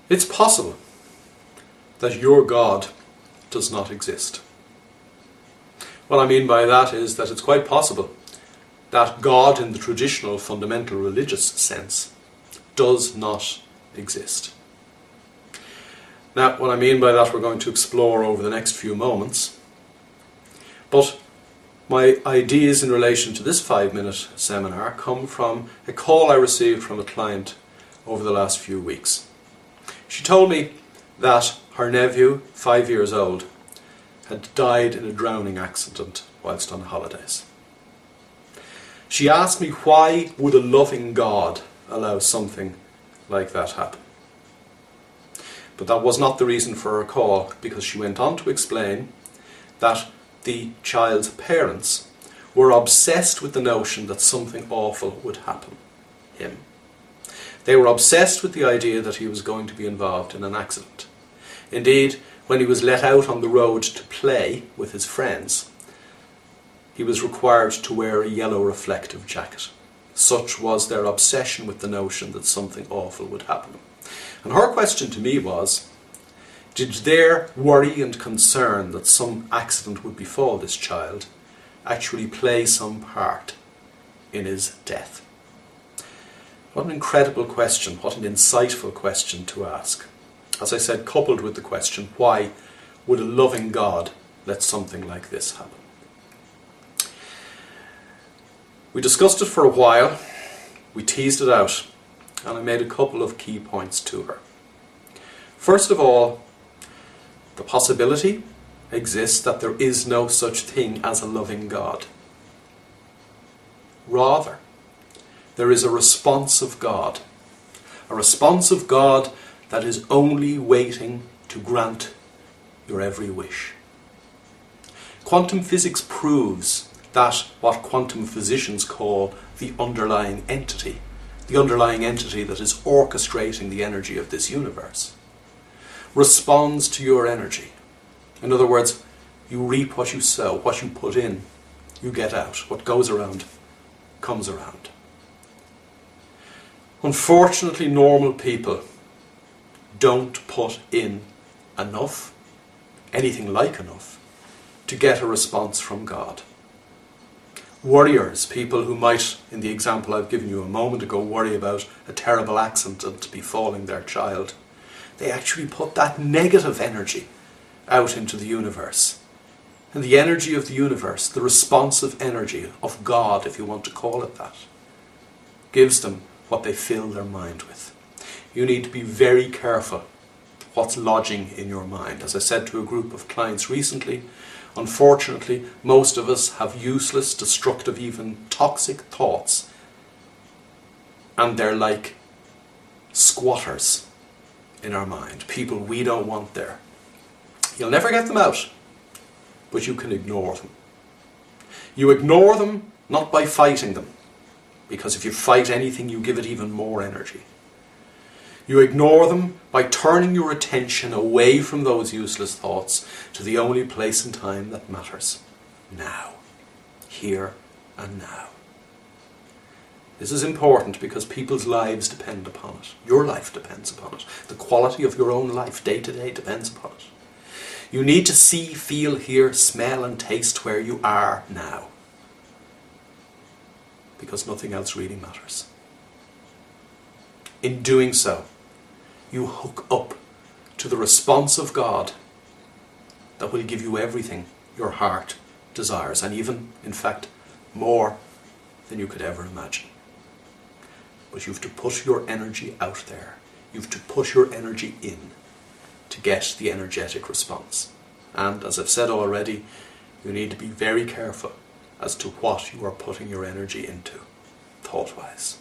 It's possible that your God does not exist. What I mean by that is that it's quite possible that God, in the traditional fundamental religious sense, does not exist. Now, what I mean by that we're going to explore over the next few moments. But my ideas in relation to this 5-minute seminar come from a call I received from a client over the last few weeks. She told me that her nephew, 5 years old, had died in a drowning accident whilst on holidays. She asked me, why would a loving God allow something like that happen? But that was not the reason for her call, because she went on to explain that the child's parents were obsessed with the notion that something awful would happen to him. They were obsessed with the idea that he was going to be involved in an accident. Indeed, when he was let out on the road to play with his friends, he was required to wear a yellow reflective jacket. Such was their obsession with the notion that something awful would happen. And her question to me was, did their worry and concern that some accident would befall this child actually play some part in his death? What an incredible question, what an insightful question to ask. As I said, coupled with the question, why would a loving God let something like this happen? We discussed it for a while, we teased it out, and I made a couple of key points to her. First of all, the possibility exists that there is no such thing as a loving God. Rather, there is a responsive God. A responsive God that is only waiting to grant your every wish. Quantum physics proves that what quantum physicians call the underlying entity that is orchestrating the energy of this universe, responds to your energy. In other words, you reap what you sow, what you put in, you get out. What goes around, comes around. Unfortunately, normal people don't put in enough, anything like enough, to get a response from God. Worriers, people who might, in the example I've given you a moment ago, worry about a terrible accident befalling their child, they actually put that negative energy out into the universe. And the energy of the universe, the responsive energy of God, if you want to call it that, gives them what they fill their mind with. You need to be very careful what's lodging in your mind. As I said to a group of clients recently, unfortunately, most of us have useless, destructive, even toxic thoughts, and they're like squatters in our mind, people we don't want there. You'll never get them out, but you can ignore them. You ignore them not by fighting them, because if you fight anything, you give it even more energy. You ignore them by turning your attention away from those useless thoughts to the only place and time that matters. Now. Here and now. This is important because people's lives depend upon it. Your life depends upon it. The quality of your own life, day to day, depends upon it. You need to see, feel, hear, smell and taste where you are now. Because nothing else really matters. In doing so, you hook up to the response of God that will give you everything your heart desires, and even, in fact, more than you could ever imagine. But you have to put your energy out there. You have to put your energy in to get the energetic response. And, as I've said already, you need to be very careful as to what you are putting your energy into, thought-wise.